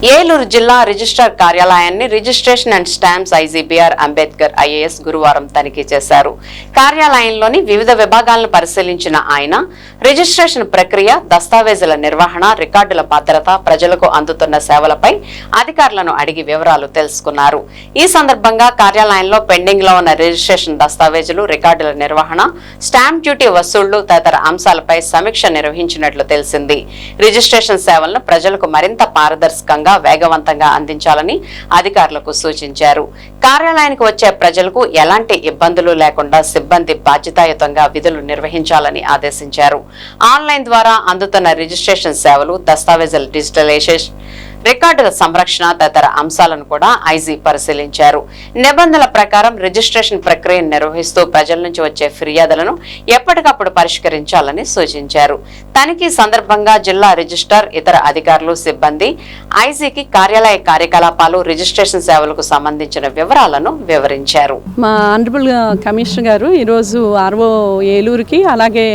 ఏలూరు జిల్లా రిజిస్ట్రార్ కార్యాలయాన్ని registration and stamps IG BR Ambedkar IAS గురువారం తనిఖీ చేశారు. కార్యాలయంలోని వివిధ విభాగాలను పరిశీలించిన ఆయన రిజిస్ట్రేషన్ ప్రక్రియ, దస్తావేజుల నిర్వహణ, రికార్డుల భద్రత, ప్రజలకు అందుతున్న సేవలపై అధికారులను అడిగి వివరాలు తెలుసుకున్నారు. ఈ సందర్భంగా కార్యాలయంలో పెండింగ్ లో ఉన్న రిజిస్ట్రేషన్ దస్తావేజులు, రికార్డుల నిర్వహణ, స్టాంప్ డ్యూటీ వసూళ్లు తదితర అంశాలపై సమీక్ష నిర్వహించినట్లు తెలిసింది. రిజిస్ట్రేషన్ సేవలను ప్రజలకు మరింత పారదర్శకంగా, వేగవంతంగా అందించాలని అధికారులకు సూచించారు. కార్యాలయానికి వచ్చే ప్రజలకు ఎలాంటి ఇబ్బందులు లేకుండా సిబ్బంది బాధ్యతాయుతంగా విధులు నిర్వహించాలని ఆదేశించారు. ఆన్లైన్ ద్వారా అందుతున్న రిజిస్ట్రేషన్ సేవలు, దస్తావేజుల డిజిటలైజేషన్, రికార్డుల సంరక్షణ తదితర అంశాలను కూడా ఐజీ పరిశీలించారు. నిబంధనల ప్రకారం రిజిస్ట్రేషన్ ప్రక్రియను నిర్వహిస్తూ ప్రజల నుంచి వచ్చే ఫిర్యాదులను ఎప్పటికప్పుడు పరిష్కరించాలని సూచించారు. తనిఖీ సందర్భంగా జిల్లా రిజిస్ట్రార్, ఇతర అధికారులు, సిబ్బంది ఐజీకి కార్యాలయ కార్యకలాపాలు, రిజిస్ట్రేషన్ సేవలకు సంబంధించిన వివరాలను వివరించారు. మా ఆనరబుల్ కమిషనర్ గారు ఈరోజు ఆర్ఓ ఏలూరుకి, అలాగే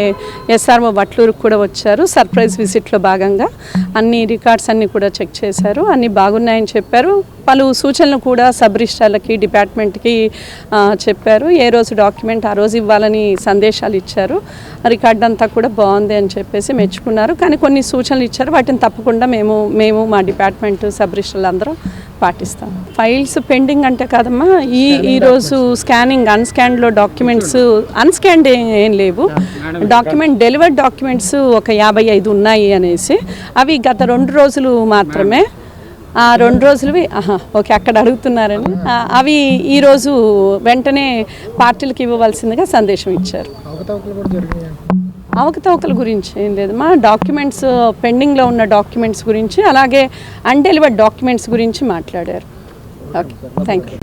ఎస్ఆర్ఓ వట్లూరుకి కూడా వచ్చారు. సర్ప్రైజ్ విజిట్లో భాగంగా అన్ని రికార్డ్స్ అన్ని కూడా చెక్ చేశారు. అన్ని బాగున్నాయని చెప్పారు. పలు సూచనలు కూడా సబ్ రిజిస్ట్రార్లకి, డిపార్ట్మెంట్కి చెప్పారు. ఏ రోజు డాక్యుమెంట్ ఆ రోజు ఇవ్వాలని సందేశాలు ఇచ్చారు. రికార్డ్ అంతా కూడా బాగుంది అని చెప్పేసి మెచ్చుకున్నారు. కానీ కొన్ని సూచనలు ఇచ్చారు, వాటిని తప్పకుండా మేము మా డిపార్ట్మెంట్ సబ్ రిజిస్ట్రార్లు అందరూ పాటిస్తాం. ఫైల్స్ పెండింగ్ అంటే కాదమ్మా, ఈరోజు స్కానింగ్, అన్స్కాన్డ్లో డాక్యుమెంట్స్, అన్స్కాన్డ్ ఏం లేవు. డాక్యుమెంట్ డెలివర్డ్ డాక్యుమెంట్స్ ఒక 55 ఉన్నాయి అనేసి, అవి గత 2 రోజులు మాత్రమే. ఆ 2 రోజులవి ఓకే అక్కడ అడుగుతున్నారని, అవి ఈరోజు వెంటనే పార్టీలకు ఇవ్వవలసిందిగా సందేశం ఇచ్చారు. అవకతవకల గురించి ఏం లేదు మా, డాక్యుమెంట్స్ పెండింగ్లో ఉన్న డాక్యుమెంట్స్ గురించి, అలాగే అన్డెలివర్డ్ డాక్యుమెంట్స్ గురించి మాట్లాడారు. Okay, thank you.